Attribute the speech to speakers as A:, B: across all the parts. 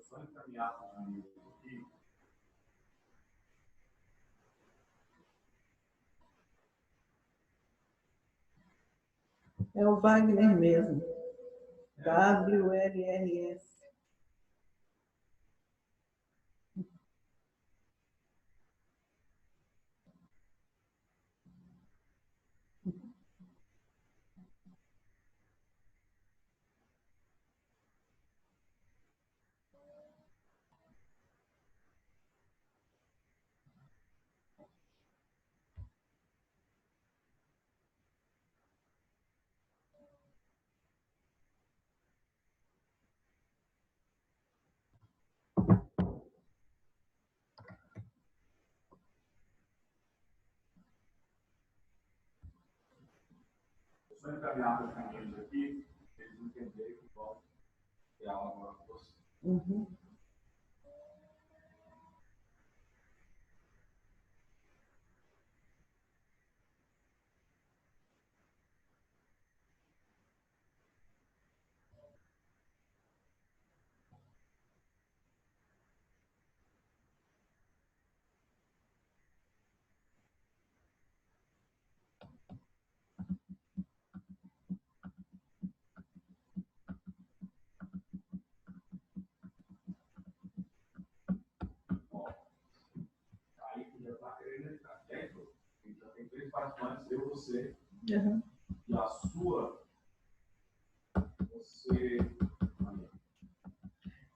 A: só encaminhar para os amigos aqui.
B: É o Wagner mesmo. WLRS.
A: Só encaminhar para os amigos aqui, eles entenderem que vão ter aula agora com você.
B: Uhum.
A: Aí que já está querendo entrar. Já entrou. Já tem 3 participantes, eu, você.
B: Uhum.
A: E a sua, você.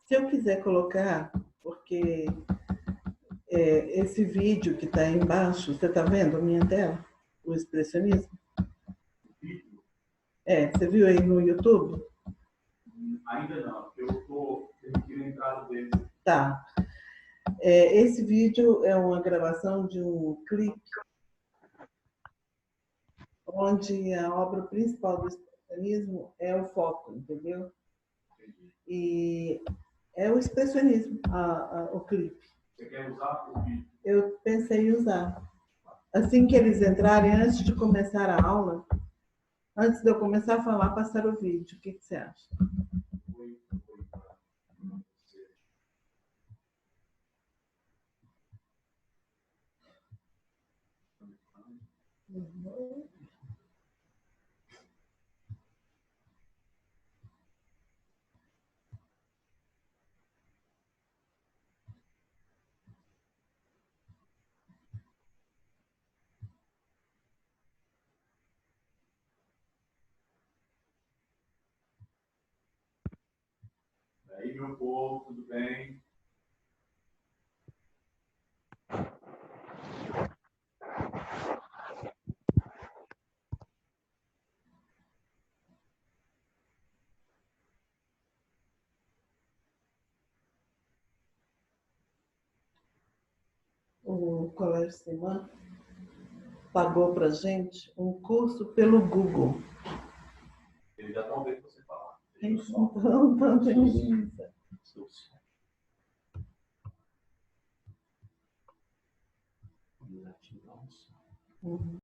B: Se eu quiser colocar, porque esse vídeo que está aí embaixo, você está vendo a minha tela? O expressionismo?
A: Vídeo?
B: Você viu aí no YouTube?
A: Ainda não, porque eu estou permitindo a entrada deles.
B: Tá. Esse vídeo é uma gravação de um clipe onde a obra principal do expressionismo é o foco, entendeu? E é o expressionismo, o clipe.
A: Você quer usar o vídeo?
B: Eu pensei em usar. Assim que eles entrarem, antes de começar a aula, antes de eu começar a falar, passar o vídeo. O que você acha? Uhum.
A: E aí, meu povo, tudo bem?
B: O Colégio Simã pagou para gente um curso pelo Google.
A: Eles já estão vendo você falar.
B: Então, tem isso. Uhum.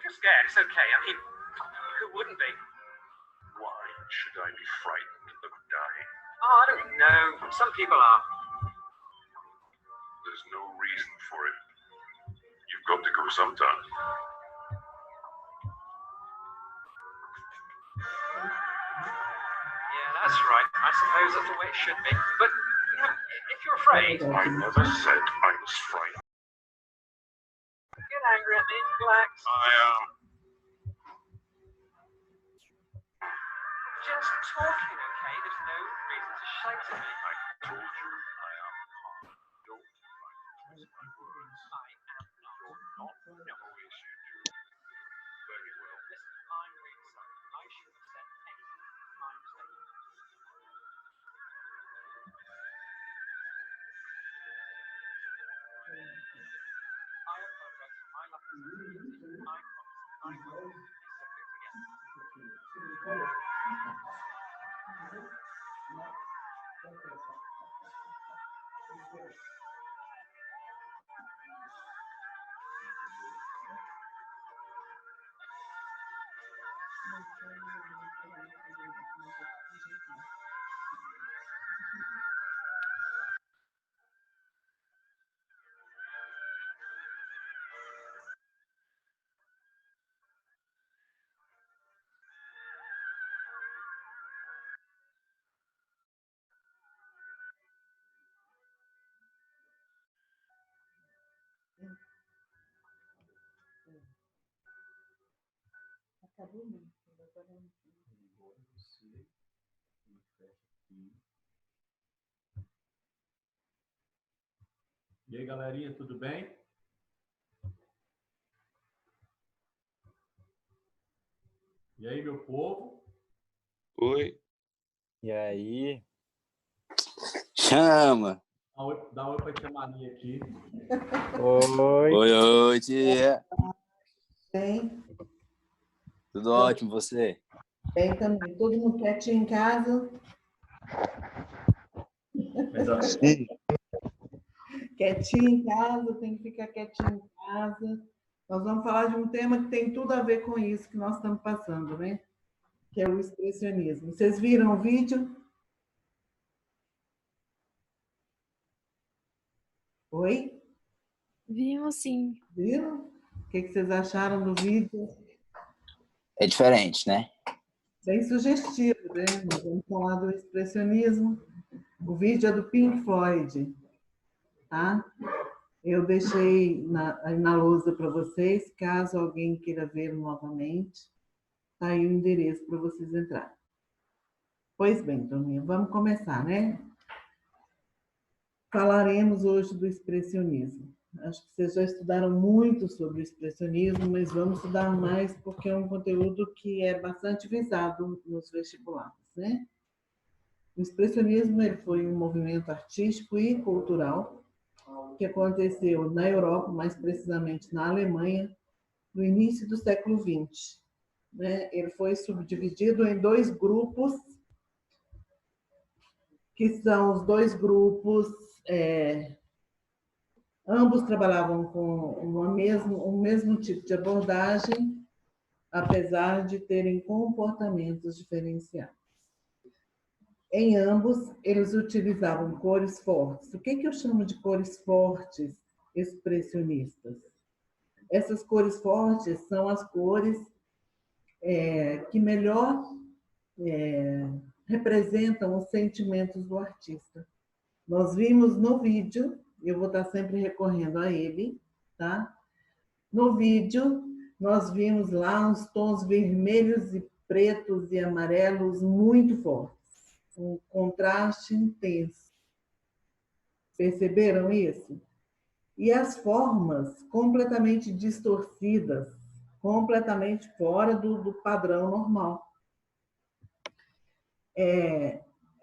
C: you're scared, it's okay. I mean, who wouldn't be?
D: Why should I be frightened of dying?
C: Oh, I don't know. Some people are.
D: There's no reason for it. You've got to go sometime.
C: Yeah, that's right. I suppose that's the way it should be. But, you know, if you're afraid,
D: I never said I was frightened.
C: get angry at me, relax.
D: I am.
C: Just talking, okay? There's no reason to shout at me.
D: I told you I am calm. Don't try to twist my words.
C: I am not.
D: You're not. No, yes, you do. Very well.
C: Listen, I'm really sorry. I shouldn't have said anything. My mistake. I apologize for my lack of sensitivity. I promise I will be subject again.
B: Acabou, né?
A: Agora você me fecha aqui. E aí, galerinha, tudo bem? E aí, meu povo?
E: Oi.
F: E aí?
E: Chama.
A: Dá um oi pra tia Maria aqui.
F: Oi.
E: Oi, tia.
B: Bem,
E: Tudo ótimo, você?
B: bem também. Todo mundo quietinho em casa?
E: Sim.
B: Quietinho em casa, tem que ficar quietinho em casa. Nós vamos falar de um tema que tem tudo a ver com isso que nós estamos passando, né? Que é o expressionismo. Vocês viram o vídeo? Oi?
G: Vimos sim.
B: Viram? O que vocês acharam do vídeo?
E: É diferente, né?
B: Bem sugestivo, né? Nós vamos falar do expressionismo. O vídeo é do Pink Floyd, tá? Eu deixei na lousa para vocês, caso alguém queira ver novamente, tá aí o endereço para vocês entrarem. Pois bem, turminha, vamos começar, né? Falaremos hoje do expressionismo. Acho que vocês já estudaram muito sobre o expressionismo, mas vamos estudar mais porque é um conteúdo que é bastante visado nos vestibulares, né? O expressionismo ele foi um movimento artístico e cultural que aconteceu na Europa, mais precisamente na Alemanha, no início do século XX. Né? Ele foi subdividido em dois grupos, que são os dois grupos, ambos trabalhavam com um mesmo tipo de abordagem, apesar de terem comportamentos diferenciados. Em ambos, eles utilizavam cores fortes. O que eu chamo de cores fortes expressionistas? Essas cores fortes são as cores que melhor representam os sentimentos do artista. Nós vimos no vídeo, eu vou estar sempre recorrendo a ele, tá? No vídeo, nós vimos lá uns tons vermelhos e pretos e amarelos muito fortes. Um contraste intenso. Perceberam isso? E as formas completamente distorcidas, completamente fora do padrão normal.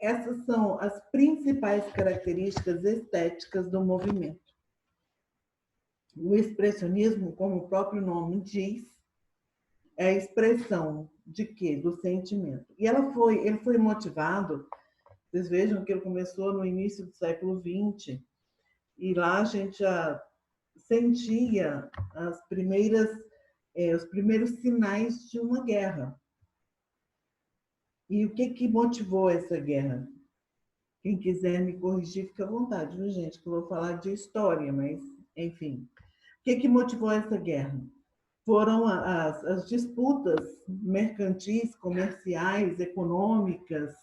B: Essas são as principais características estéticas do movimento. O expressionismo, como o próprio nome diz, é a expressão de quê? Do sentimento. E ele foi motivado, vocês vejam que ele começou no início do século XX, e lá a gente já sentia as primeiras os primeiros sinais de uma guerra. E o que motivou essa guerra? Quem quiser me corrigir, fica à vontade, viu, gente? Que eu vou falar de história, mas, enfim. O que motivou essa guerra? Foram as disputas mercantis, comerciais, econômicas,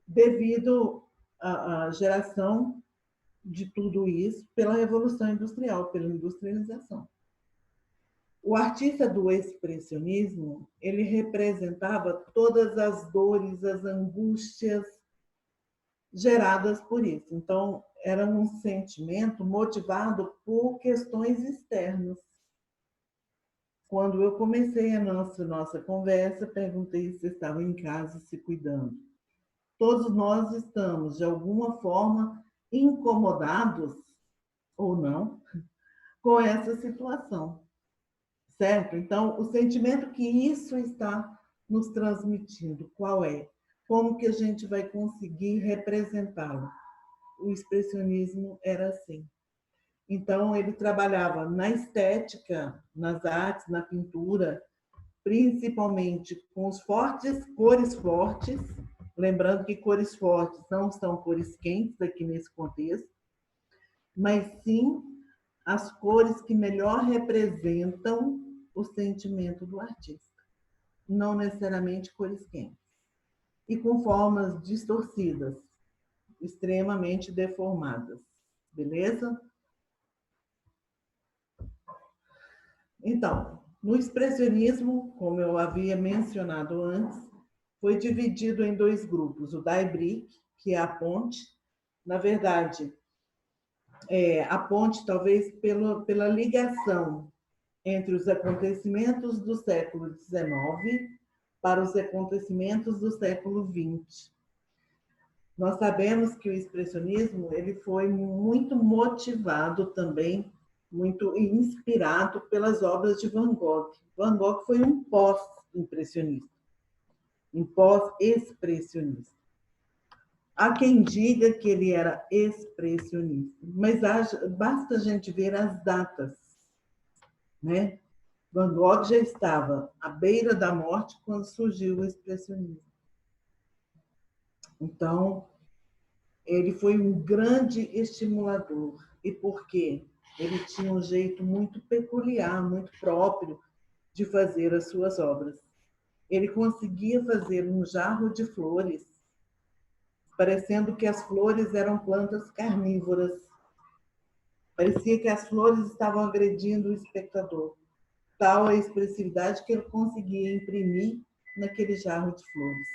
B: devido à geração de tudo isso pela Revolução Industrial, pela industrialização. O artista do expressionismo, ele representava todas as dores, as angústias geradas por isso. Então, era um sentimento motivado por questões externas. Quando eu comecei a nossa conversa, perguntei se estavam em casa se cuidando. Todos nós estamos, de alguma forma, incomodados, ou não, com essa situação. Certo? Então, o sentimento que isso está nos transmitindo, qual é? Como que a gente vai conseguir representá-lo? O expressionismo era assim. Então, ele trabalhava na estética, nas artes, na pintura, principalmente com os cores fortes, lembrando que cores fortes não são cores quentes aqui nesse contexto, mas sim as cores que melhor representam o sentimento do artista, não necessariamente cores quentes. E com formas distorcidas, extremamente deformadas. Beleza? Então, no expressionismo, como eu havia mencionado antes, foi dividido em dois grupos. O Die Brick, que é a ponte. Na verdade, a ponte talvez pela ligação entre os acontecimentos do século XIX para os acontecimentos do século XX. Nós sabemos que o expressionismo ele foi muito motivado também, muito inspirado pelas obras de Van Gogh. Van Gogh foi um pós-impressionista, um pós-expressionista. Há quem diga que ele era expressionista, mas basta a gente ver as datas, né? Van Gogh já estava à beira da morte quando surgiu o expressionismo. Então, ele foi um grande estimulador. E por quê? Ele tinha um jeito muito peculiar, muito próprio de fazer as suas obras. Ele conseguia fazer um jarro de flores, parecendo que as flores eram plantas carnívoras. Parecia que as flores estavam agredindo o espectador. Tal a expressividade que ele conseguia imprimir naquele jarro de flores.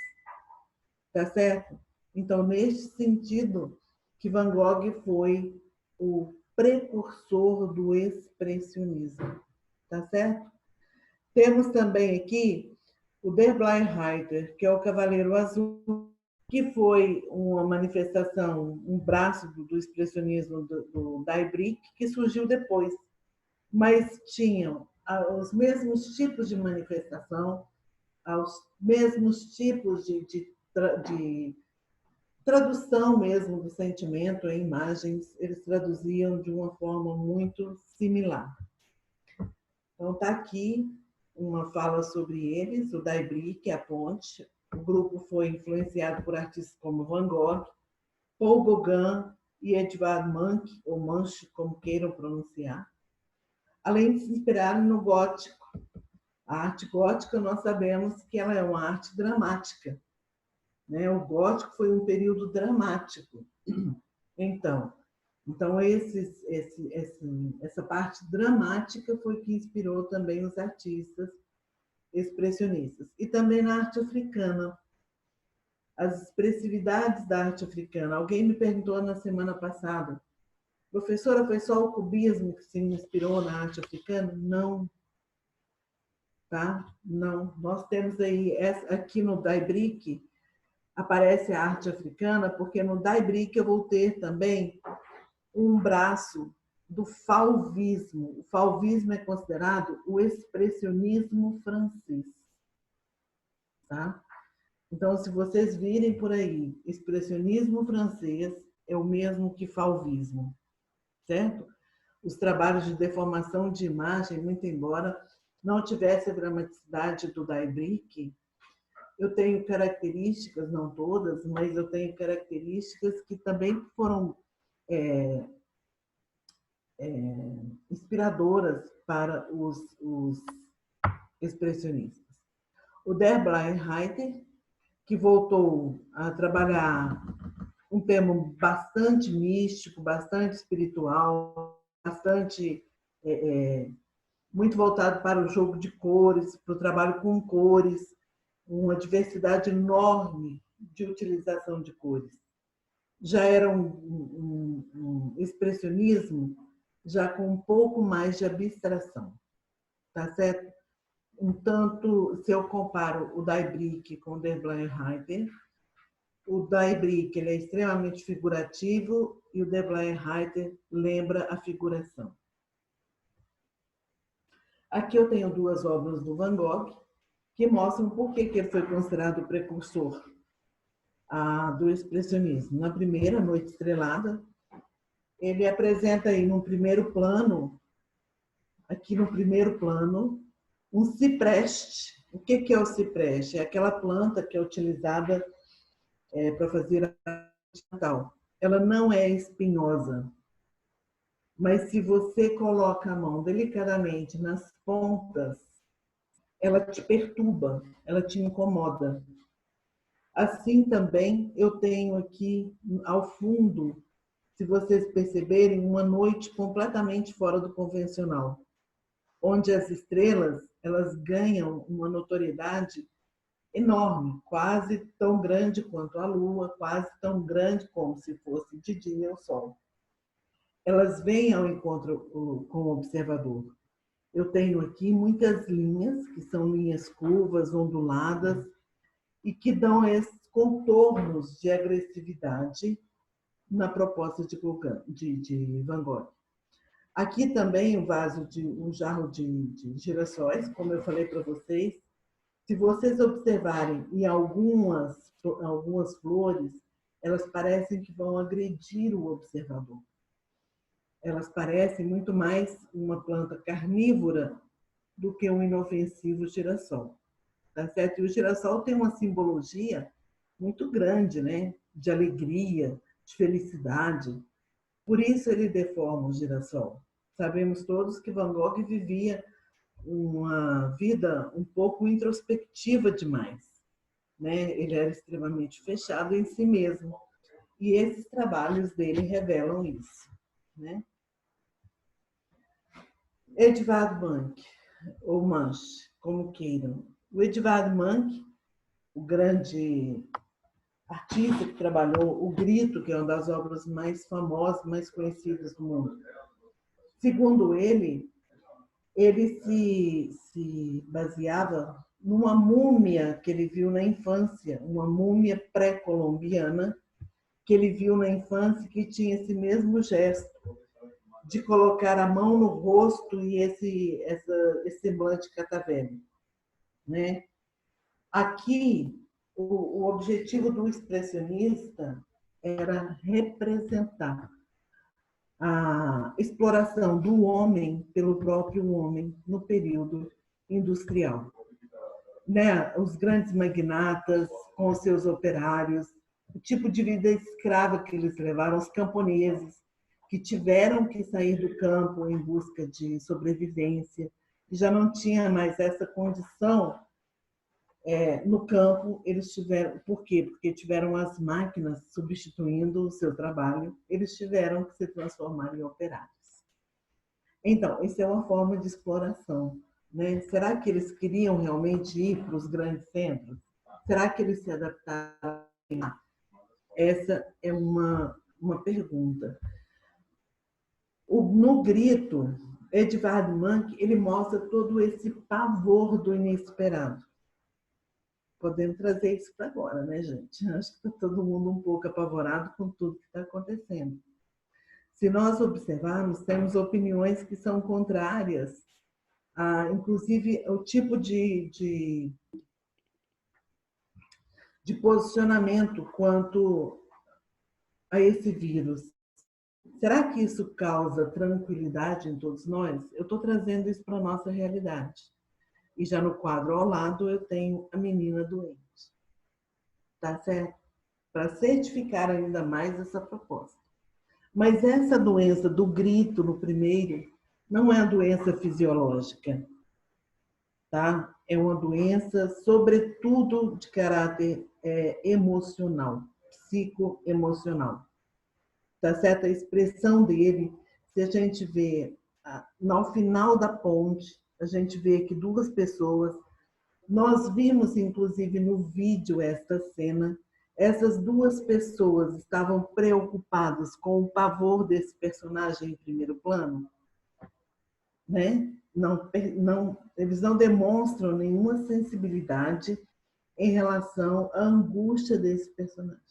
B: Tá certo? Então, neste sentido, que Van Gogh foi o precursor do expressionismo. Tá certo? Temos também aqui o Der Bleireiter, que é o Cavaleiro Azul, que foi uma manifestação, um braço do expressionismo do Die Brick, que surgiu depois. Mas tinham os mesmos tipos de manifestação, os mesmos tipos de tradução mesmo do sentimento em imagens, eles traduziam de uma forma muito similar. Então, está aqui uma fala sobre eles, o Die Brick, a ponte. O grupo foi influenciado por artistas como Van Gogh, Paul Gauguin e Edvard Munch, ou Munch, como queiram pronunciar, além de se inspirarem no gótico. A arte gótica, nós sabemos que ela é uma arte dramática, né? O gótico foi um período dramático. Então essa parte dramática foi que inspirou também os artistas expressionistas. E também na arte africana, as expressividades da arte africana. Alguém me perguntou na semana passada, professora, foi só o cubismo que se inspirou na arte africana? Não. Tá? Não. Nós temos aí, aqui no Die Brick, aparece a arte africana, porque no Die Brick eu vou ter também um braço do fauvismo. O fauvismo é considerado o expressionismo francês. Tá? Então, se vocês virem por aí, expressionismo francês é o mesmo que fauvismo, certo? Os trabalhos de deformação de imagem, muito embora não tivesse a dramaticidade do Daibrick, eu tenho características, não todas, mas eu tenho características que também foram inspiradoras para os expressionistas. O Der Bleienreiter, que voltou a trabalhar um tema bastante místico, bastante espiritual, bastante muito voltado para o jogo de cores, para o trabalho com cores, uma diversidade enorme de utilização de cores. Já era um expressionismo já com um pouco mais de abstração, tá certo? Um tanto, se eu comparo o Daibrick com o Der Bleienreiter, o Daibrick ele é extremamente figurativo e o Der Bleienreiter lembra a figuração. Aqui eu tenho duas obras do Van Gogh que mostram por que ele foi considerado o precursor do expressionismo. Na primeira, Noite Estrelada, ele apresenta aí no primeiro plano, aqui no primeiro plano, um cipreste. O que é o cipreste? É aquela planta que é utilizada para fazer a Natal. Ela não é espinhosa, mas se você coloca a mão delicadamente nas pontas, ela te perturba, ela te incomoda. Assim também eu tenho aqui ao fundo, se vocês perceberem, uma noite completamente fora do convencional, onde as estrelas elas ganham uma notoriedade enorme, quase tão grande quanto a Lua, quase tão grande como se fosse de dia o Sol. Elas vêm ao encontro com o observador. Eu tenho aqui muitas linhas, que são linhas curvas, onduladas, e que dão esses contornos de agressividade na proposta de Van Gogh. Aqui também um jarro de girassóis, como eu falei para vocês. Se vocês observarem em algumas flores, elas parecem que vão agredir o observador. Elas parecem muito mais uma planta carnívora do que um inofensivo girassol. Tá certo? E o girassol tem uma simbologia muito grande, né? De alegria, de felicidade. Por isso ele deforma o girassol. Sabemos todos que Van Gogh vivia uma vida um pouco introspectiva demais, né? Ele era extremamente fechado em si mesmo. E esses trabalhos dele revelam isso, né? Edvard Munch, ou Munch, como queiram. O Edvard Munch, o grande artista que trabalhou o Grito, que é uma das obras mais famosas, mais conhecidas do mundo. Segundo ele se baseava numa múmia que ele viu na infância, uma múmia pré-colombiana que ele viu na infância, que tinha esse mesmo gesto de colocar a mão no rosto e esse semblante catavérico, né? Aqui, o objetivo do expressionista era representar a exploração do homem pelo próprio homem no período industrial, né? Os grandes magnatas com os seus operários, o tipo de vida escrava que eles levaram, os camponeses que tiveram que sair do campo em busca de sobrevivência, e já não tinha mais essa condição no campo. Eles tiveram, por quê? Porque tiveram as máquinas substituindo o seu trabalho, eles tiveram que se transformar em operários. Então, isso é uma forma de exploração, né? Será que eles queriam realmente ir para os grandes centros? Será que eles se adaptaram? Essa é uma pergunta. No Grito, Edvard Munch ele mostra todo esse pavor do inesperado. Podemos trazer isso para agora, né, gente? Acho que está todo mundo um pouco apavorado com tudo que está acontecendo. Se nós observarmos, temos opiniões que são contrárias, inclusive o tipo de posicionamento quanto a esse vírus. Será que isso causa tranquilidade em todos nós? Eu estou trazendo isso para a nossa realidade. E já no quadro ao lado eu tenho a menina doente. Tá certo? Para certificar ainda mais essa proposta. Mas essa doença do grito no primeiro não é a doença fisiológica, tá? É uma doença, sobretudo, de caráter emocional, psicoemocional. Tá certo? A expressão dele, se a gente vê no final da ponte, a gente vê que duas pessoas, nós vimos inclusive no vídeo esta cena, essas duas pessoas estavam preocupadas com o pavor desse personagem em primeiro plano, né? Eles não demonstram nenhuma sensibilidade em relação à angústia desse personagem.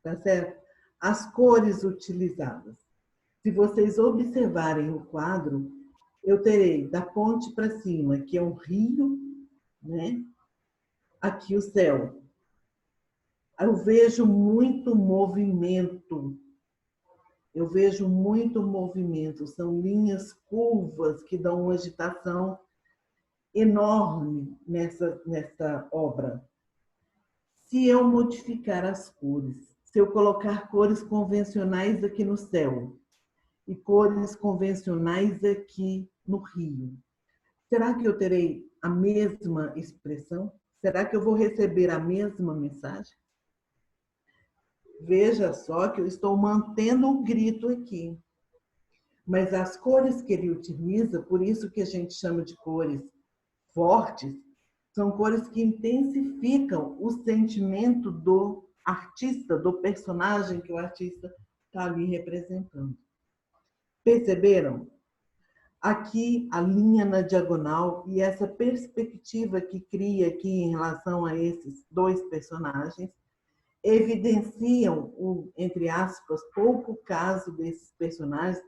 B: Tá certo? As cores utilizadas. Se vocês observarem o quadro, eu terei da ponte para cima, que é um rio, né? Aqui o céu. Eu vejo muito movimento. Eu vejo muito movimento. São linhas curvas que dão uma agitação enorme nessa obra. Se eu modificar as cores, se eu colocar cores convencionais aqui no céu e cores convencionais aqui no rio, será que eu terei a mesma expressão? Será que eu vou receber a mesma mensagem? Veja só que eu estou mantendo o grito aqui. Mas as cores que ele utiliza, por isso que a gente chama de cores fortes, são cores que intensificam o sentimento do artista, do personagem que o artista está ali representando. Perceberam? Aqui a linha na diagonal e essa perspectiva que cria aqui em relação a esses dois personagens evidenciam o, entre aspas, pouco caso desses personagens,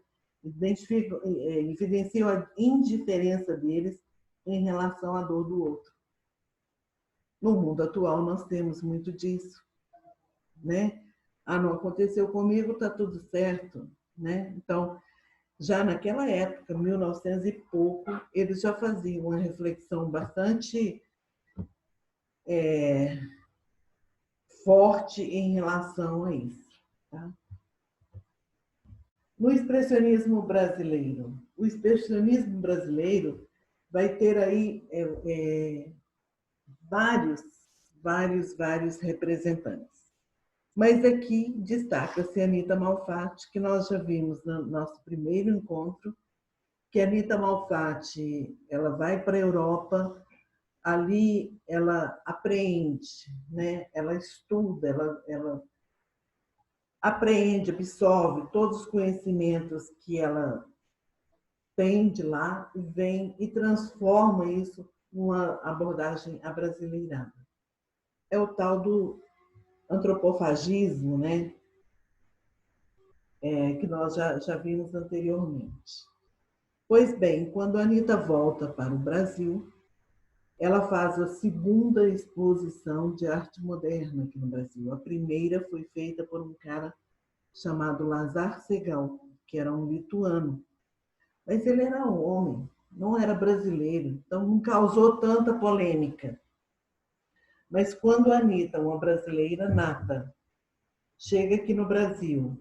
B: evidenciam a indiferença deles em relação à dor do outro. No mundo atual nós temos muito disso, né? Ah, não aconteceu comigo, tá tudo certo, né? Então, já naquela época, 1900 e pouco, eles já faziam uma reflexão bastante forte em relação a isso. Tá? No expressionismo brasileiro, o expressionismo brasileiro vai ter aí vários representantes. Mas aqui destaca-se a Anita Malfatti, que nós já vimos no nosso primeiro encontro, que a Anita Malfatti ela vai para a Europa, ali ela aprende, né? Ela estuda, ela apreende, absorve todos os conhecimentos que ela tem de lá e vem e transforma isso numa abordagem abrasileirada. É o tal do antropofagismo, né? Que nós já vimos anteriormente. Pois bem, quando a Anita volta para o Brasil, ela faz a segunda exposição de arte moderna aqui no Brasil. A primeira foi feita por um cara chamado Lazar Segal, que era um lituano. Mas ele era um homem, não era brasileiro, então não causou tanta polêmica. Mas quando a Anita, uma brasileira nata, chega aqui no Brasil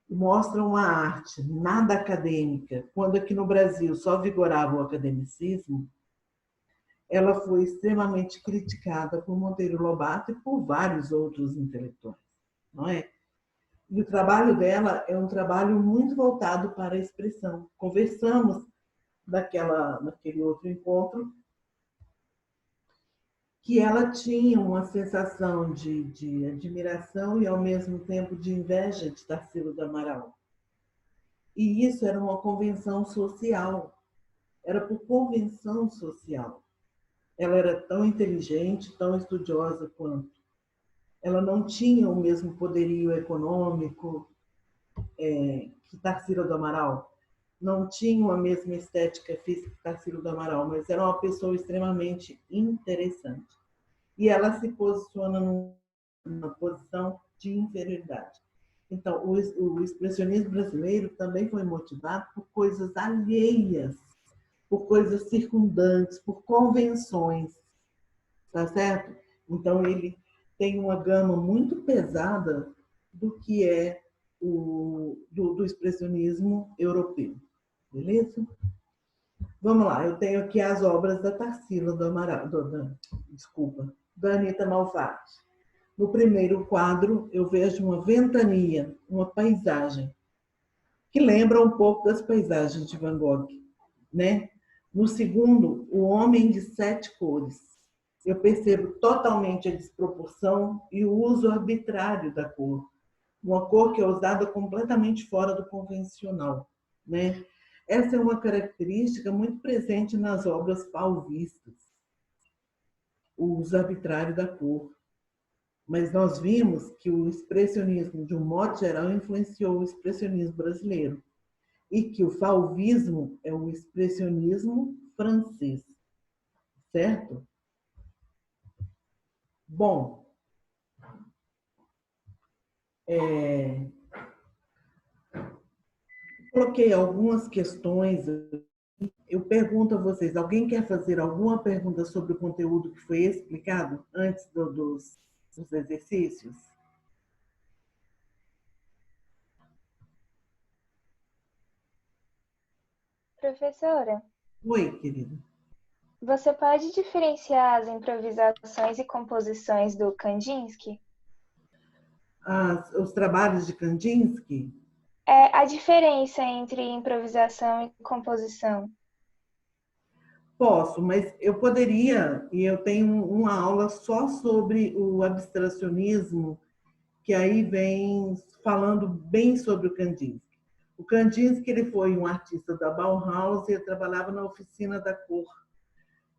B: e mostra uma arte nada acadêmica, quando aqui no Brasil só vigorava o academicismo, ela foi extremamente criticada por Monteiro Lobato e por vários outros intelectuais, não é? E o trabalho dela é um trabalho muito voltado para a expressão. Conversamos naquele outro encontro que ela tinha uma sensação de admiração e, ao mesmo tempo, de inveja de Tarsila do Amaral. E isso era uma convenção social. Era por convenção social. Ela era tão inteligente, tão estudiosa quanto. Ela não tinha o mesmo poderio econômico que Tarsila do Amaral. Não tinha a mesma estética física que Tarsila do Amaral, mas era uma pessoa extremamente interessante. E ela se posiciona numa posição de inferioridade. Então, o expressionismo brasileiro também foi motivado por coisas alheias por coisas circundantes, por convenções, tá certo? Então, ele tem uma gama muito pesada do que é do expressionismo europeu, beleza? Vamos lá, eu tenho aqui as obras da Tarsila do Amaral, da Anita Malfatti. No primeiro quadro, eu vejo uma ventania, uma paisagem, que lembra um pouco das paisagens de Van Gogh, né? No segundo, o homem de 7 cores. Eu percebo totalmente a desproporção e o uso arbitrário da cor. Uma cor que é usada completamente fora do convencional, né? Essa é uma característica muito presente nas obras fauvistas, o uso arbitrário da cor. Mas nós vimos que o expressionismo, de um modo geral, influenciou o expressionismo brasileiro e que o fauvismo é o expressionismo francês, certo? Bom, coloquei algumas questões. Eu pergunto a vocês, alguém quer fazer alguma pergunta sobre o conteúdo que foi explicado antes dos exercícios?
H: Professora,
B: Oi, querida.
H: você pode diferenciar as improvisações e composições do Kandinsky?
B: Os trabalhos de Kandinsky?
H: A diferença entre improvisação e composição.
B: Posso, mas eu poderia, e eu tenho uma aula só sobre o abstracionismo, que aí vem falando bem sobre o Kandinsky. O Kandinsky, ele foi um artista da Bauhaus e trabalhava na oficina da cor.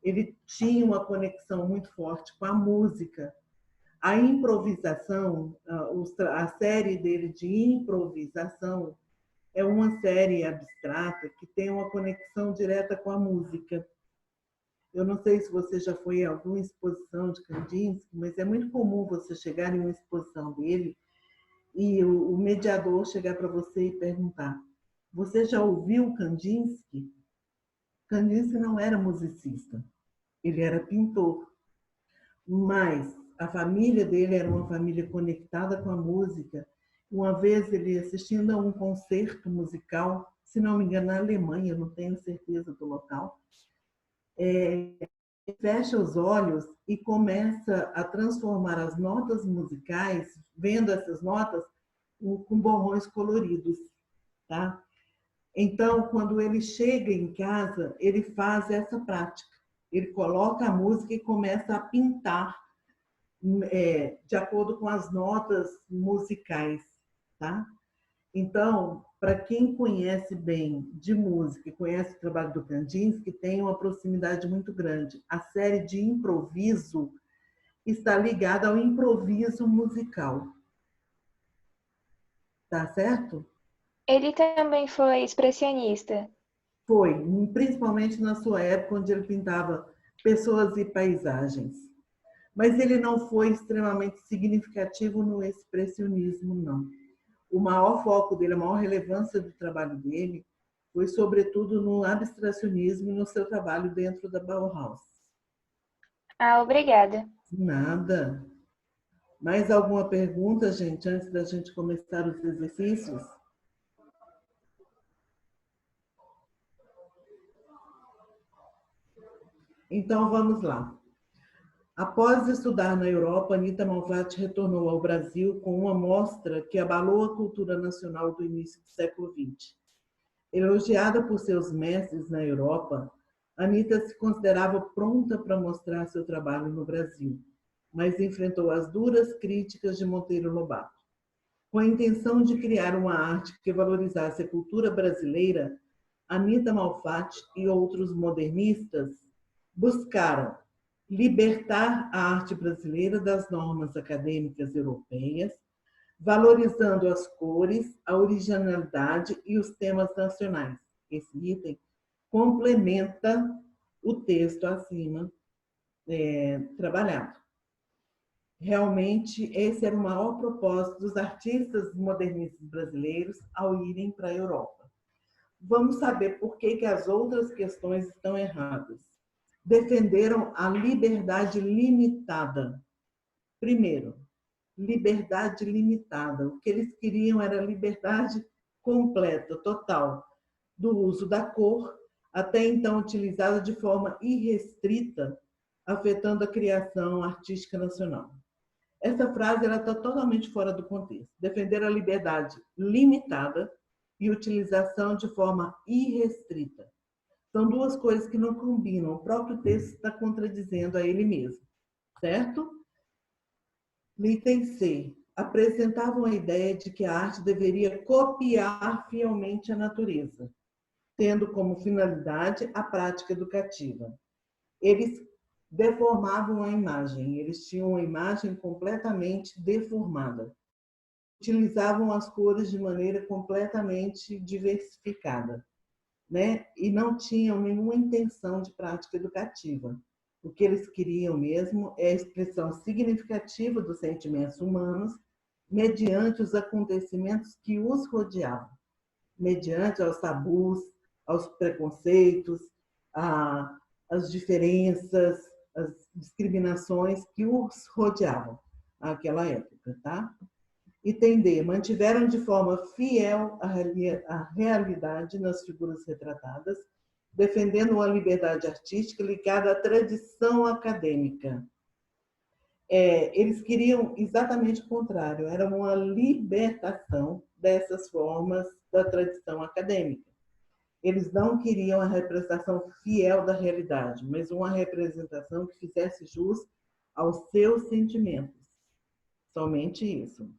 B: Ele tinha uma conexão muito forte com a música. A improvisação, a série dele de improvisação é uma série abstrata que tem uma conexão direta com a música. Eu não sei se você já foi a alguma exposição de Kandinsky, mas é muito comum você chegar em uma exposição dele e o mediador chegar para você e perguntar: você já ouviu Kandinsky? Kandinsky não era musicista, ele era pintor, mas a família dele era uma família conectada com a música. Uma vez ele assistindo a um concerto musical, se não me engano, na Alemanha, não tenho certeza do local, fecha os olhos e começa a transformar as notas musicais, vendo essas notas com borrões coloridos, tá? Então, quando ele chega em casa, ele faz essa prática. Ele coloca a música e começa a pintar de acordo com as notas musicais, tá? Então, para quem conhece bem de música e conhece o trabalho do Kandinsky, tem uma proximidade muito grande. A série de improviso está ligada ao improviso musical. Tá certo?
H: Ele também foi expressionista.
B: Foi, principalmente na sua época, onde ele pintava pessoas e paisagens. Mas ele não foi extremamente significativo no expressionismo, não. O maior foco dele, a maior relevância do trabalho dele foi, sobretudo, no abstracionismo e no seu trabalho dentro da Bauhaus.
H: Obrigada.
B: Nada. Mais alguma pergunta, gente, antes da gente começar os exercícios? Então, vamos lá. Após estudar na Europa, Anita Malfatti retornou ao Brasil com uma mostra que abalou a cultura nacional do início do século XX. Elogiada por seus mestres na Europa, Anita se considerava pronta para mostrar seu trabalho no Brasil, mas enfrentou as duras críticas de Monteiro Lobato. Com a intenção de criar uma arte que valorizasse a cultura brasileira, Anita Malfatti e outros modernistas buscaram libertar a arte brasileira das normas acadêmicas europeias, valorizando as cores, a originalidade e os temas nacionais. Esse item complementa o texto acima trabalhado. Realmente, esse era o maior propósito dos artistas modernistas brasileiros ao irem para a Europa. vamos saber por que as outras questões estão erradas. Defenderam a liberdade limitada. Primeiro, liberdade limitada. O que eles queriam era liberdade completa, total, do uso da cor, até então utilizada de forma irrestrita, afetando a criação artística nacional. Essa frase está totalmente fora do contexto. Defender a liberdade limitada e utilização de forma irrestrita. São duas coisas que não combinam. O próprio texto está contradizendo a ele mesmo, certo? Item C. Apresentavam a ideia de que a arte deveria copiar fielmente a natureza, tendo como finalidade a prática educativa. Eles deformavam a imagem, eles tinham uma imagem completamente deformada. Utilizavam as cores de maneira completamente diversificada, né? E não tinham nenhuma intenção de prática educativa. O que eles queriam mesmo é a expressão significativa dos sentimentos humanos mediante os acontecimentos que os rodeavam, mediante aos tabus, aos preconceitos, às diferenças, às discriminações que os rodeavam naquela época, tá? Item D. Mantiveram de forma fiel a realidade nas figuras retratadas, defendendo uma liberdade artística ligada à tradição acadêmica. Eles queriam exatamente o contrário, era uma libertação dessas formas da tradição acadêmica. Eles não queriam a representação fiel da realidade, mas uma representação que fizesse jus aos seus sentimentos. Somente isso.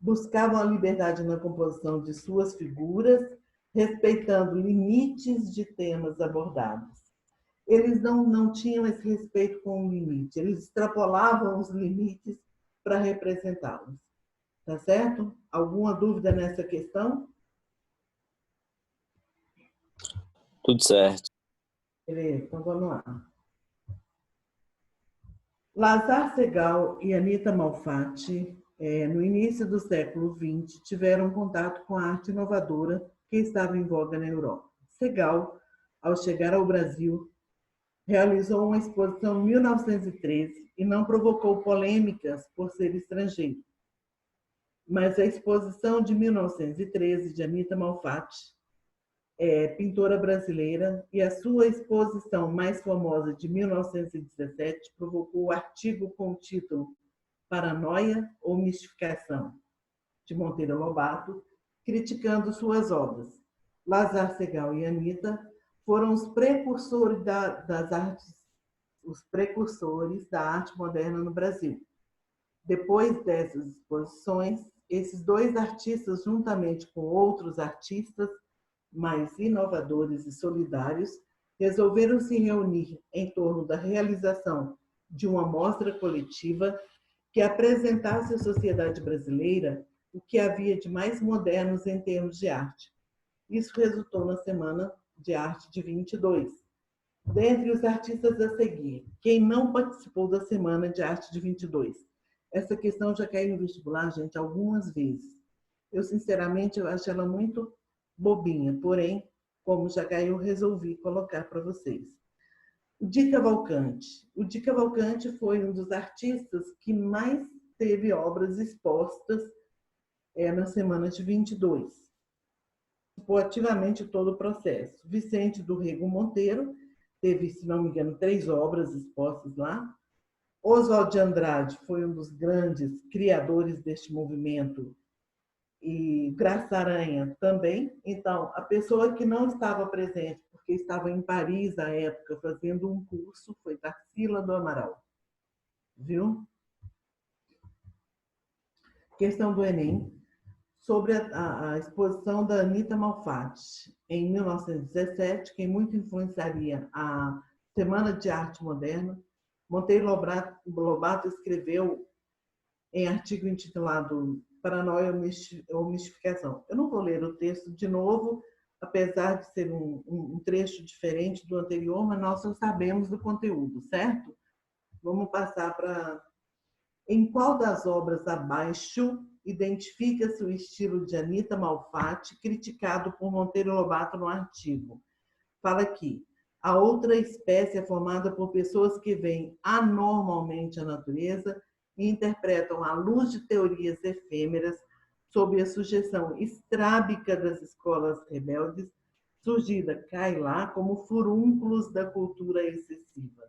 B: Buscavam a liberdade na composição de suas figuras, respeitando limites de temas abordados. Eles não tinham esse respeito com o limite, eles extrapolavam os limites para representá-los. Tá certo? Alguma dúvida nessa questão?
E: Tudo certo.
B: Beleza, então vamos lá. Lazar Segal e Anita Malfatti, no início do século XX, tiveram contato com a arte inovadora que estava em voga na Europa. Segal, ao chegar ao Brasil, realizou uma exposição em 1913 e não provocou polêmicas por ser estrangeiro. Mas a exposição de 1913 de Anita Malfatti, pintora brasileira, e a sua exposição mais famosa de 1917 provocou o artigo com o título Paranoia ou Mistificação, de Monteiro Lobato, criticando suas obras. Lazar Segal e Anita foram os precursores da arte moderna no Brasil. Depois dessas exposições, esses dois artistas, juntamente com outros artistas mais inovadores e solidários, resolveram se reunir em torno da realização de uma mostra coletiva que apresentasse à sociedade brasileira o que havia de mais modernos em termos de arte. Isso resultou na Semana de Arte de 22. Dentre os artistas a seguir, quem não participou da Semana de Arte de 22? Essa questão já caiu no vestibular, gente, algumas vezes. Eu, sinceramente, eu acho ela muito bobinha, porém, como já caiu, resolvi colocar para vocês. O Di Cavalcanti. O Di Cavalcanti foi um dos artistas que mais teve obras expostas na Semana de 22. Participou ativamente todo o processo. Vicente do Rego Monteiro teve, se não me engano, 3 obras expostas lá. Oswald de Andrade foi um dos grandes criadores deste movimento, e Graça Aranha também. Então, a pessoa que não estava presente, porque estava em Paris à época fazendo um curso, foi Tarsila do Amaral. Viu? Questão do Enem. Sobre a exposição da Anita Malfatti, em 1917, que muito influenciaria a Semana de Arte Moderna, Monteiro Lobato escreveu em artigo intitulado Paranoia ou Mistificação. Eu não vou ler o texto de novo, apesar de ser um trecho diferente do anterior, mas nós já sabemos do conteúdo, certo? Vamos passar para... Em qual das obras abaixo identifica-se o estilo de Anita Malfatti, criticado por Monteiro Lobato no artigo. Fala aqui, a outra espécie é formada por pessoas que veem anormalmente a natureza e interpretam à luz de teorias efêmeras sob a sugestão estrábica das escolas rebeldes, surgida cai lá como furúnculos da cultura excessiva.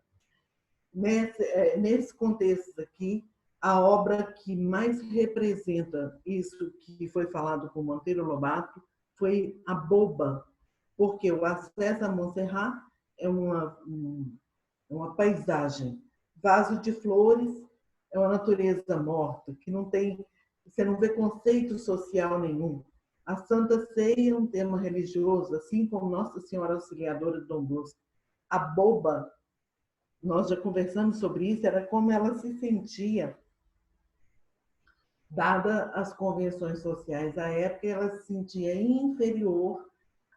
B: Nesse contexto aqui, a obra que mais representa isso que foi falado por Monteiro Lobato foi A Boba, porque o acesso a Montserrat é uma paisagem, vaso de flores, é uma natureza morta, que não tem, você não vê conceito social nenhum. A Santa Ceia é um tema religioso, assim como Nossa Senhora Auxiliadora de Dom Bosco. A Boba, nós já conversamos sobre isso, era como ela se sentia, dada as convenções sociais da época, ela se sentia inferior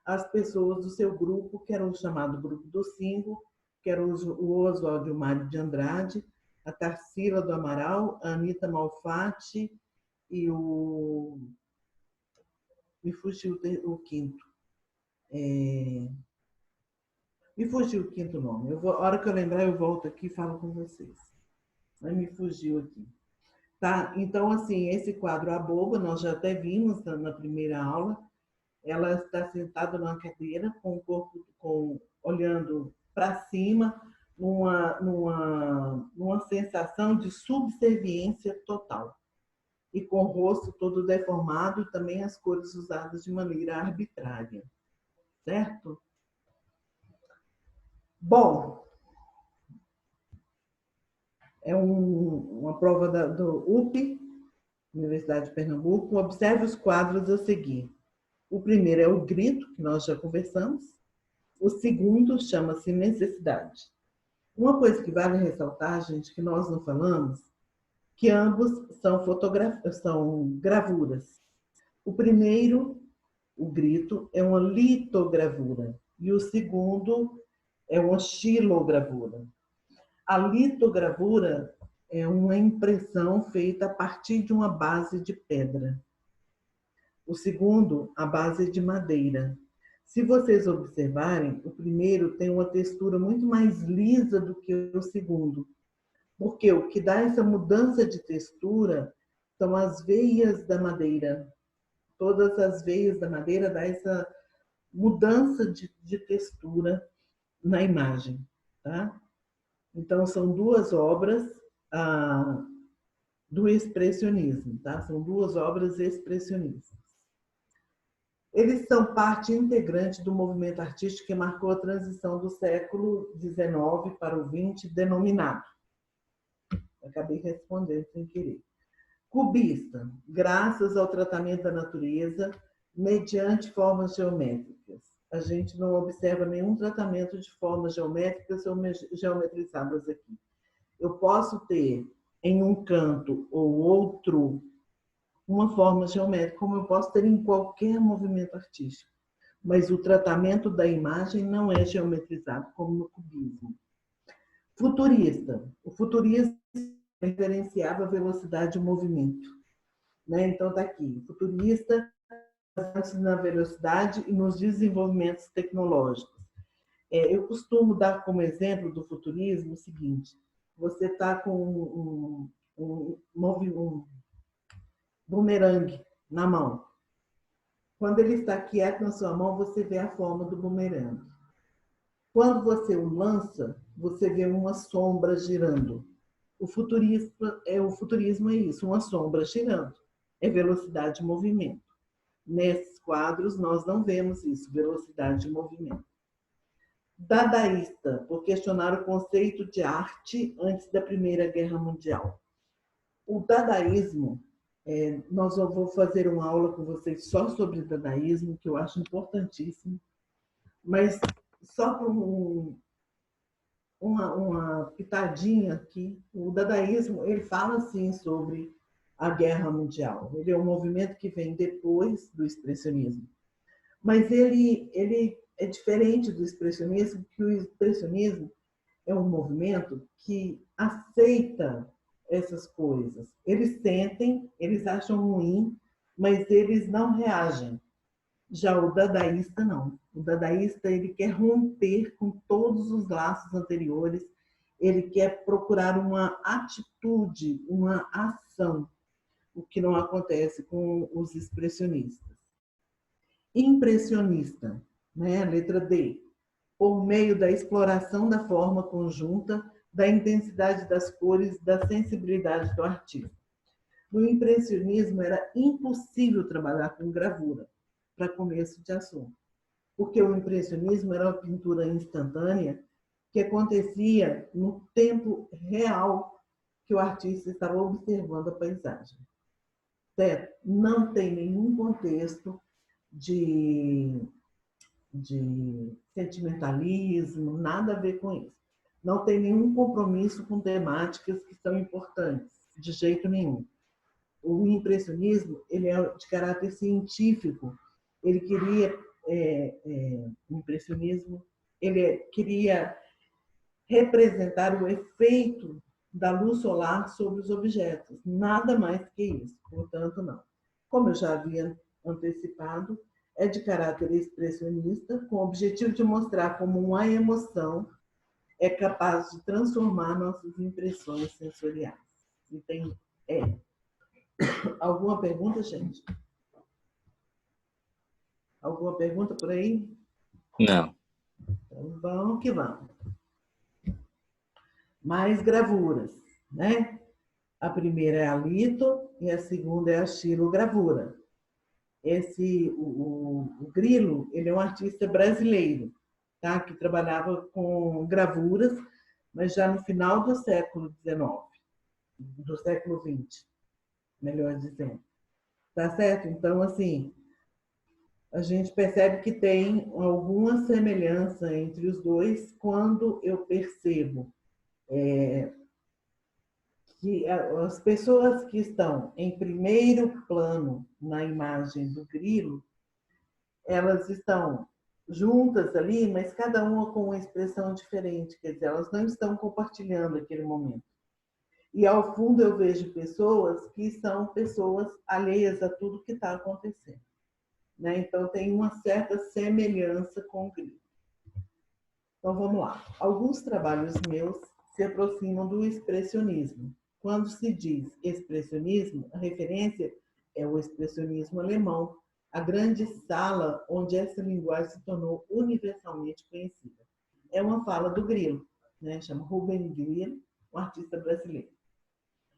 B: às pessoas do seu grupo, que era o chamado Grupo dos Cinco, que era o Oswaldo Mário de Andrade, a Tarsila do Amaral, a Anita Malfatti e o... Me fugiu o quinto. Me fugiu o quinto nome. A hora que eu lembrar, eu volto aqui e falo com vocês. Mas me fugiu aqui. Tá? Então, assim, esse quadro A Boba, nós já até vimos na primeira aula. Ela está sentada numa cadeira, com o corpo olhando para cima, numa sensação de subserviência total. E com o rosto todo deformado, e também as cores usadas de maneira arbitrária. Certo? Bom, é uma prova do UP, Universidade de Pernambuco. Observe os quadros a seguir. O primeiro é o grito, que nós já conversamos. O segundo chama-se necessidade. Uma coisa que vale ressaltar, gente, que nós não falamos, que ambos são gravuras. O primeiro, o grito, é uma litogravura. E o segundo é uma xilogravura. A litogravura é uma impressão feita a partir de uma base de pedra. O segundo, a base de madeira. Se vocês observarem, o primeiro tem uma textura muito mais lisa do que o segundo. Porque o que dá essa mudança de textura são as veias da madeira. Todas as veias da madeira dão essa mudança de textura na imagem. Tá? Então, são duas obras do expressionismo. Tá? São duas obras expressionistas. Eles são parte integrante do movimento artístico que marcou a transição do século XIX para o XX, denominado. Acabei respondendo sem querer. Cubista, graças ao tratamento da natureza mediante formas geométricas. A gente não observa nenhum tratamento de formas geométricas ou geometrizadas aqui. Eu posso ter em um canto ou outro uma forma geométrica, como eu posso ter em qualquer movimento artístico. Mas o tratamento da imagem não é geometrizado, como no cubismo. Futurista. O futurismo referenciava a velocidade de movimento. Né? Então, está aqui. Futurista na velocidade e nos desenvolvimentos tecnológicos. Eu costumo dar como exemplo do futurismo o seguinte. Você está com um bumerangue na mão. Quando ele está quieto na sua mão, você vê a forma do bumerangue. Quando você o lança, você vê uma sombra girando. O futurismo é isso, uma sombra girando. É velocidade de movimento. Nesses quadros, nós não vemos isso, velocidade de movimento. Dadaísta, por questionar o conceito de arte antes da Primeira Guerra Mundial. O dadaísmo, nós vou fazer uma aula com vocês só sobre dadaísmo, que eu acho importantíssimo, mas só para uma pitadinha aqui, o dadaísmo, ele fala assim sobre a Guerra Mundial. Ele é um movimento que vem depois do expressionismo. Mas ele é diferente do expressionismo, porque o expressionismo é um movimento que aceita essas coisas. Eles sentem, eles acham ruim, mas eles não reagem. Já o dadaísta, não. O dadaísta, ele quer romper com todos os laços anteriores, ele quer procurar uma atitude, uma ação, o que não acontece com os expressionistas. Impressionista, né? Letra D. Por meio da exploração da forma conjunta, da intensidade das cores, da sensibilidade do artista. No impressionismo era impossível trabalhar com gravura, para começo de assunto, porque o impressionismo era uma pintura instantânea que acontecia no tempo real que o artista estava observando a paisagem. Certo? Não tem nenhum contexto de sentimentalismo, nada a ver com isso. Não tem nenhum compromisso com temáticas que são importantes, de jeito nenhum. O impressionismo, ele é de caráter científico. Ele queria, o impressionismo, ele queria representar o efeito da luz solar sobre os objetos, nada mais que isso, portanto, não. Como eu já havia antecipado, é de caráter expressionista, com o objetivo de mostrar como uma emoção é capaz de transformar nossas impressões sensoriais. E tem alguma pergunta, gente? Alguma pergunta por aí?
E: Não.
B: Então, vamos que vamos. Mais gravuras, né? A primeira é a lito e a segunda é a xilogravura. O Grilo, ele é um artista brasileiro, tá? Que trabalhava com gravuras, mas já no final do século XIX, do século XX, melhor dizendo. Tá certo? Então, assim, a gente percebe que tem alguma semelhança entre os dois quando eu percebo que as pessoas que estão em primeiro plano na imagem do Grilo, elas estão juntas ali, mas cada uma com uma expressão diferente, quer dizer, elas não estão compartilhando aquele momento. E ao fundo eu vejo pessoas que são pessoas alheias a tudo que está acontecendo, né? Então tem uma certa semelhança com o Grilo. Então vamos lá. Alguns trabalhos meus se aproximam do expressionismo. Quando se diz expressionismo, a referência é o expressionismo alemão, a grande sala onde essa linguagem se tornou universalmente conhecida. É uma fala do Grilo, né? Chama Rubem Grilo, um artista brasileiro.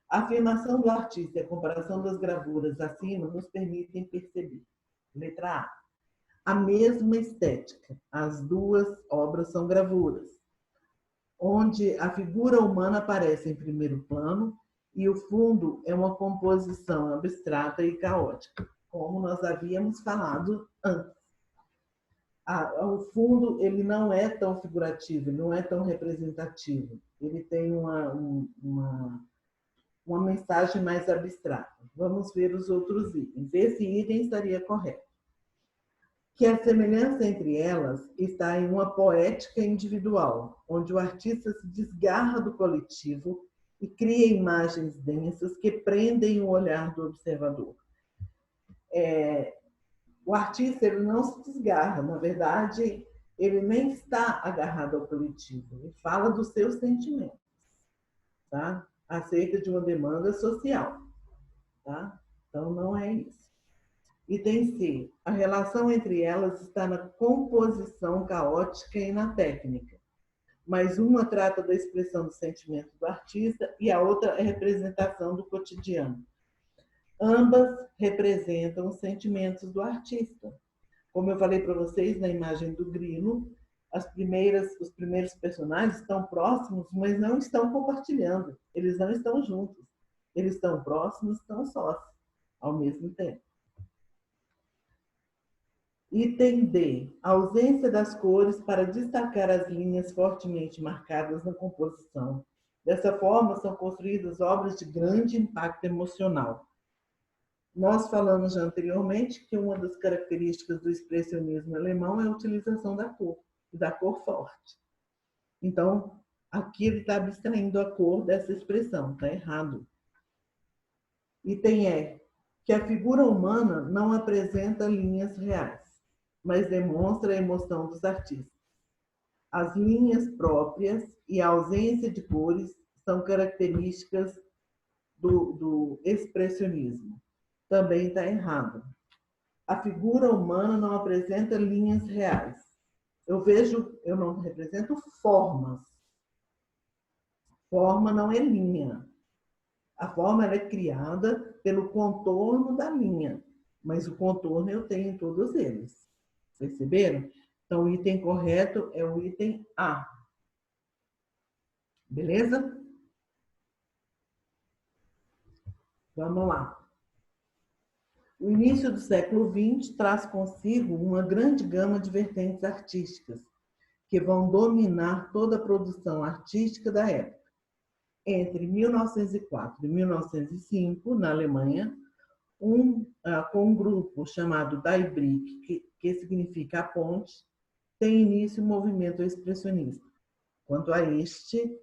B: A afirmação do artista e a comparação das gravuras acima nos permitem perceber. Letra A. A mesma estética. As duas obras são gravuras, onde a figura humana aparece em primeiro plano e o fundo é uma composição abstrata e caótica, como nós havíamos falado antes. O fundo, ele não é tão figurativo, não é tão representativo, ele tem uma mensagem mais abstrata. Vamos ver os outros itens. Esse item estaria correto. Que a semelhança entre elas está em uma poética individual, onde o artista se desgarra do coletivo e cria imagens densas que prendem o olhar do observador. O artista, ele não se desgarra, na verdade, ele nem está agarrado ao coletivo, ele fala dos seus sentimentos, tá? Acerca de uma demanda social, tá? Então não é isso. Item C. A relação entre elas está na composição caótica e na técnica. Mas uma trata da expressão do sentimento do artista e a outra é a representação do cotidiano. Ambas representam os sentimentos do artista. Como eu falei para vocês na imagem do Grilo, os primeiros personagens estão próximos, mas não estão compartilhando. Eles não estão juntos. Eles estão próximos, estão sós, ao mesmo tempo. Item D. A ausência das cores para destacar as linhas fortemente marcadas na composição. Dessa forma, são construídas obras de grande impacto emocional. Nós falamos já anteriormente que uma das características do expressionismo alemão é a utilização da cor, e da cor forte. Então, Aqui ele está abstraindo a cor dessa expressão, está errado. Item E, que a figura humana não apresenta linhas reais, mas demonstra a emoção dos artistas. As linhas próprias e a ausência de cores são características do expressionismo. Também está errado. A figura humana não apresenta linhas reais. Eu não represento formas. Forma não é linha. A forma ela é criada pelo contorno da linha, mas o contorno eu tenho em todos eles. Perceberam? Então, o item correto é o item A. Beleza? Vamos lá. O início do século XX traz consigo uma grande gama de vertentes artísticas que vão dominar toda a produção artística da época. Entre 1904 e 1905, na Alemanha, com um grupo chamado Die Brücke, que significa a ponte, tem início o movimento expressionista. Quanto a este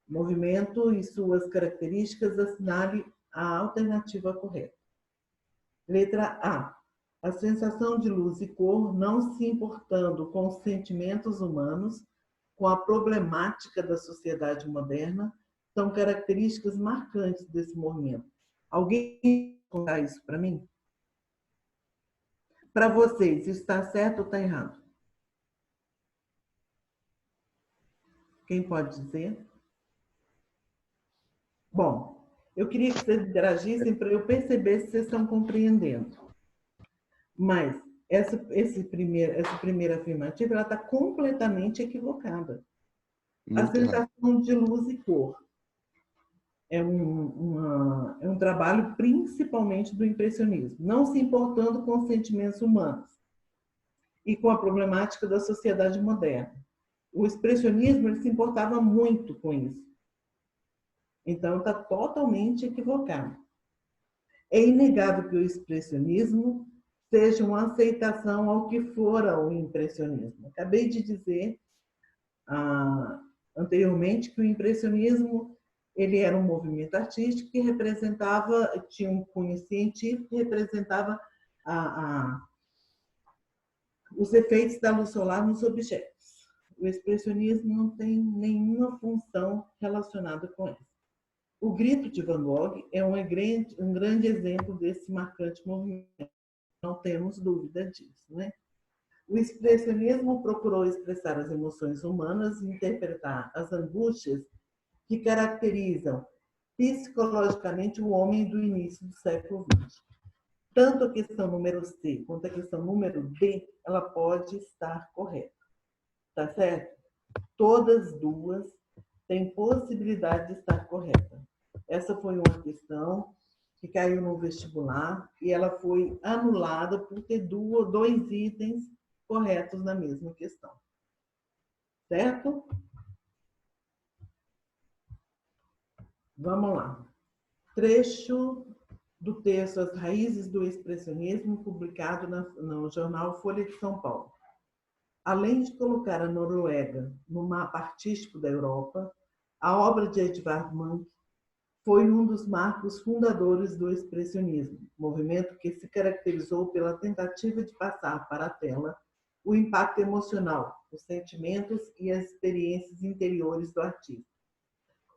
B: movimento e suas características, assinale a alternativa correta. Letra A. A sensação de luz e cor, não se importando com os sentimentos humanos, com a problemática da sociedade moderna, são características marcantes desse movimento. Alguém contar isso para mim? Para vocês, isso está certo ou está errado? Quem pode dizer? Bom, eu queria que vocês interagissem para eu perceber se vocês estão compreendendo. Mas essa primeira afirmativa ela está completamente equivocada. A sensação de luz e cor é um trabalho principalmente do impressionismo, não se importando com os sentimentos humanos e com a problemática da sociedade moderna. O expressionismo ele se importava muito com isso. Então, está totalmente equivocado. É inegável que o expressionismo seja uma aceitação ao que fora o impressionismo. Acabei de dizer anteriormente que o impressionismo ele era um movimento artístico que representava, tinha um cunho científico que representava os efeitos da luz solar nos objetos. O expressionismo não tem nenhuma função relacionada com isso. O Grito de Van Gogh é um grande exemplo desse marcante movimento. Não temos dúvida disso, né? O expressionismo procurou expressar as emoções humanas e interpretar as angústias que caracterizam psicologicamente o homem do início do século XX. Tanto a questão número C quanto a questão número D, ela pode estar correta. Tá certo? Todas duas têm possibilidade de estar correta. Essa foi uma questão que caiu no vestibular e ela foi anulada por ter dois itens corretos na mesma questão. Certo? Vamos lá. Trecho do texto As Raízes do Expressionismo, publicado no jornal Folha de São Paulo. Além de colocar a Noruega no mapa artístico da Europa, a obra de Edvard Munch foi um dos marcos fundadores do expressionismo, movimento que se caracterizou pela tentativa de passar para a tela o impacto emocional, os sentimentos e as experiências interiores do artista.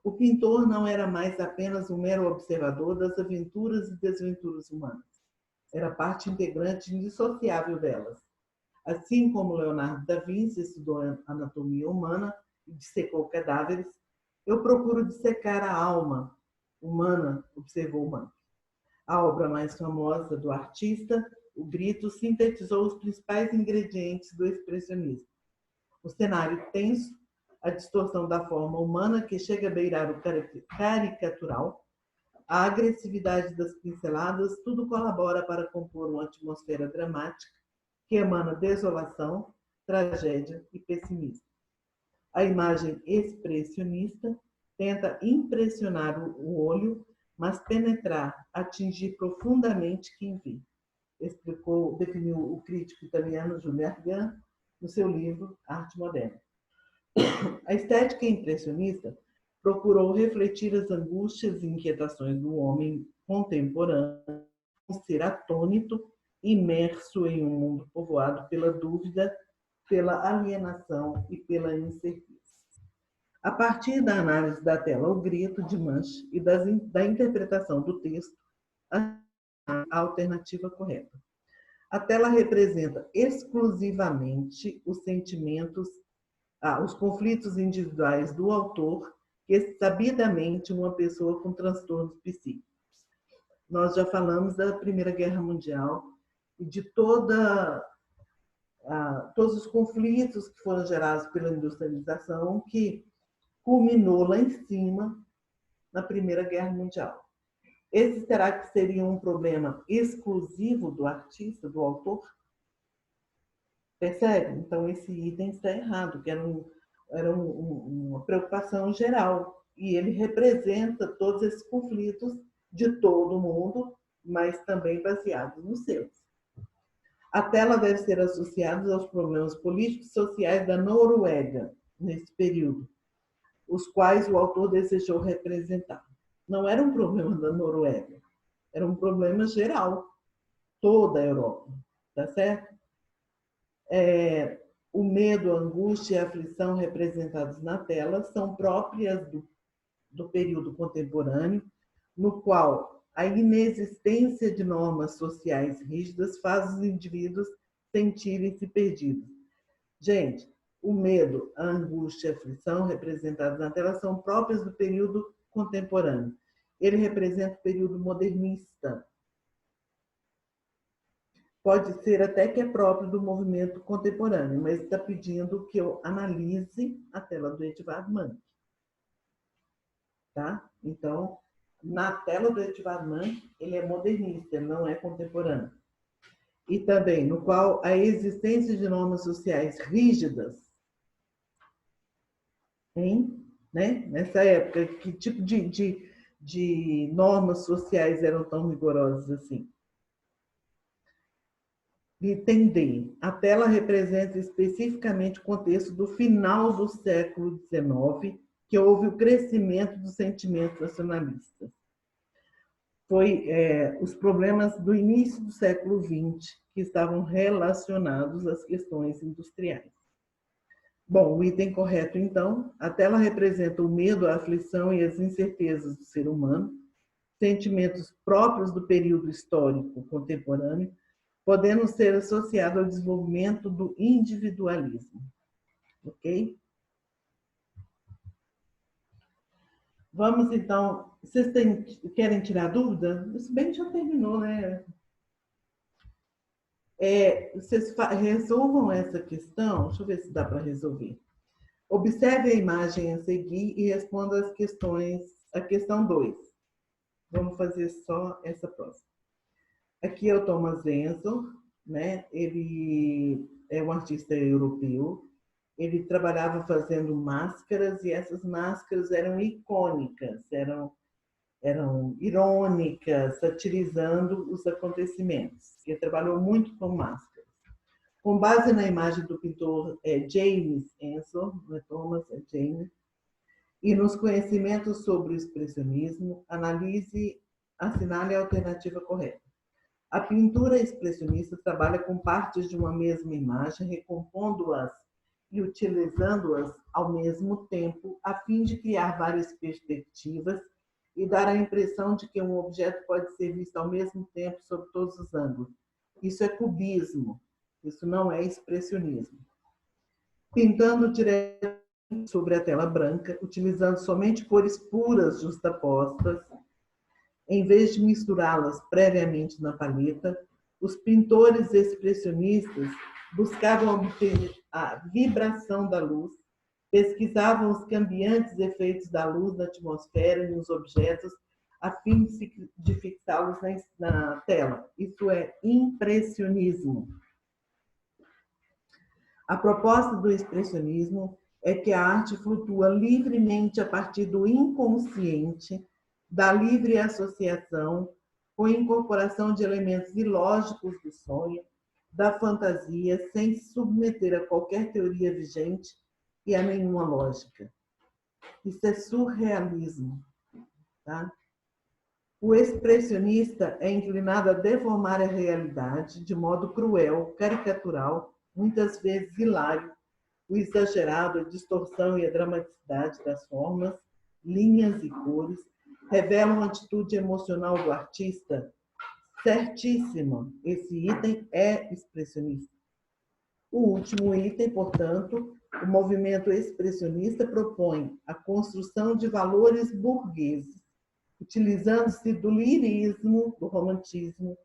B: O pintor não era mais apenas um mero observador das aventuras e desventuras humanas. Era parte integrante indissociável delas. Assim como Leonardo da Vinci estudou anatomia humana e dissecou cadáveres, eu procuro dissecar a alma humana, observou Munch. A obra mais famosa do artista, O Grito, sintetizou os principais ingredientes do expressionismo. O cenário tenso, a distorção da forma humana que chega a beirar o caricatural, a agressividade das pinceladas, tudo colabora para compor uma atmosfera dramática que emana desolação, tragédia e pessimismo. A imagem expressionista tenta impressionar o olho, mas penetrar, atingir profundamente quem vê. Definiu o crítico italiano Giulio Argan no seu livro Arte Moderna. A estética impressionista procurou refletir as angústias e inquietações do homem contemporâneo, ser atônito, imerso em um mundo povoado pela dúvida, pela alienação e pela incerteza. A partir da análise da tela ao grito de Munch e da interpretação do texto, a alternativa correta. A tela representa exclusivamente os sentimentos, os conflitos individuais do autor, que é sabidamente uma pessoa com transtornos psíquicos. Nós já falamos da Primeira Guerra Mundial e de todos os conflitos que foram gerados pela industrialização, que culminou lá em cima na Primeira Guerra Mundial. Esse será que seria um problema exclusivo do artista, do autor? Percebe? Então, esse item está errado, que era uma preocupação geral. E ele representa todos esses conflitos de todo mundo, mas também baseados nos seus. A tela deve ser associada aos problemas políticos e sociais da Noruega, nesse período, os quais o autor desejou representar. Não era um problema da Noruega, era um problema geral, toda a Europa, tá certo? O medo, a angústia e a aflição representados na tela são próprias do período contemporâneo, no qual a inexistência de normas sociais rígidas faz os indivíduos sentirem-se perdidos. Gente, o medo, a angústia e a aflição representados na tela são próprias do período contemporâneo. Ele representa o período modernista. Pode ser até que é próprio do movimento contemporâneo, mas está pedindo que eu analise a tela do Edvard Munch. Tá? Então, na tela do Edvard Munch, ele é modernista, ele não é contemporâneo. E também no qual a existência de normas sociais rígidas, né? Nessa época, que tipo de normas sociais eram tão rigorosas assim? Item D. A tela representa especificamente o contexto do final do século XIX, que houve o crescimento dos sentimentos nacionalistas. Foi os problemas do início do século XX, que estavam relacionados às questões industriais. Bom, o item correto, então, a tela representa o medo, a aflição e as incertezas do ser humano, sentimentos próprios do período histórico contemporâneo, podendo ser associado ao desenvolvimento do individualismo. Ok? Vamos, então... Vocês querem tirar dúvida? Se bem que já terminou, né? Vocês resolvam essa questão. Deixa eu ver se dá para resolver. Observe a imagem a seguir e responda as questões. A questão 2. Vamos fazer só essa próxima. Aqui é o Thomas Ensor, né? Ele é um artista europeu. Ele trabalhava fazendo máscaras e essas máscaras eram icônicas, eram irônicas, satirizando os acontecimentos. Ele trabalhou muito com máscaras. Com base na imagem do pintor James Ensor, não é Thomas, é James, e nos conhecimentos sobre o expressionismo, assinale a alternativa correta. A pintura expressionista trabalha com partes de uma mesma imagem, recompondo-as e utilizando-as ao mesmo tempo, a fim de criar várias perspectivas e dar a impressão de que um objeto pode ser visto ao mesmo tempo sob todos os ângulos. Isso é cubismo, isso não é expressionismo. Pintando diretamente sobre a tela branca, utilizando somente cores puras justapostas, em vez de misturá-las previamente na paleta, os pintores expressionistas buscavam obter a vibração da luz, pesquisavam os cambiantes efeitos da luz na atmosfera e nos objetos, a fim de fixá-los na tela. Isso é impressionismo. A proposta do expressionismo é que a arte flutua livremente a partir do inconsciente, da livre associação, com incorporação de elementos ilógicos do sonho, da fantasia, sem se submeter a qualquer teoria vigente, e a nenhuma lógica. Isso é surrealismo. Tá? O expressionista é inclinado a deformar a realidade de modo cruel, caricatural, muitas vezes hilário, o exagerado, a distorção e a dramaticidade das formas, linhas e cores, revelam uma atitude emocional do artista certíssima. Esse item é expressionista. O último item, portanto, o movimento expressionista propõe a construção de valores burgueses, utilizando-se do lirismo, do romantismo,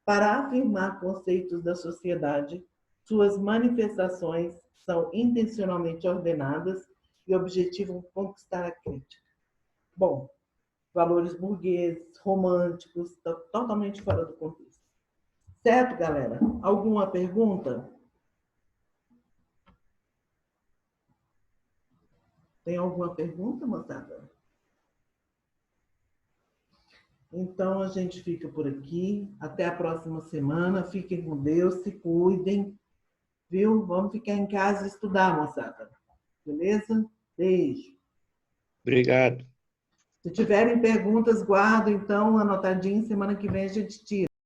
B: para afirmar conceitos da sociedade. Suas manifestações são intencionalmente ordenadas e objetivam conquistar a crítica. Bom, valores burgueses, românticos, totalmente fora do contexto. Certo, galera? Alguma pergunta? Tem alguma pergunta, moçada? Então, a gente fica por aqui. Até a próxima semana. Fiquem com Deus, se cuidem. Viu? Vamos ficar em casa e estudar, moçada. Beleza? Beijo.
I: Obrigado.
B: Se tiverem perguntas, guardo, então, anotadinho. Semana que vem a gente tira.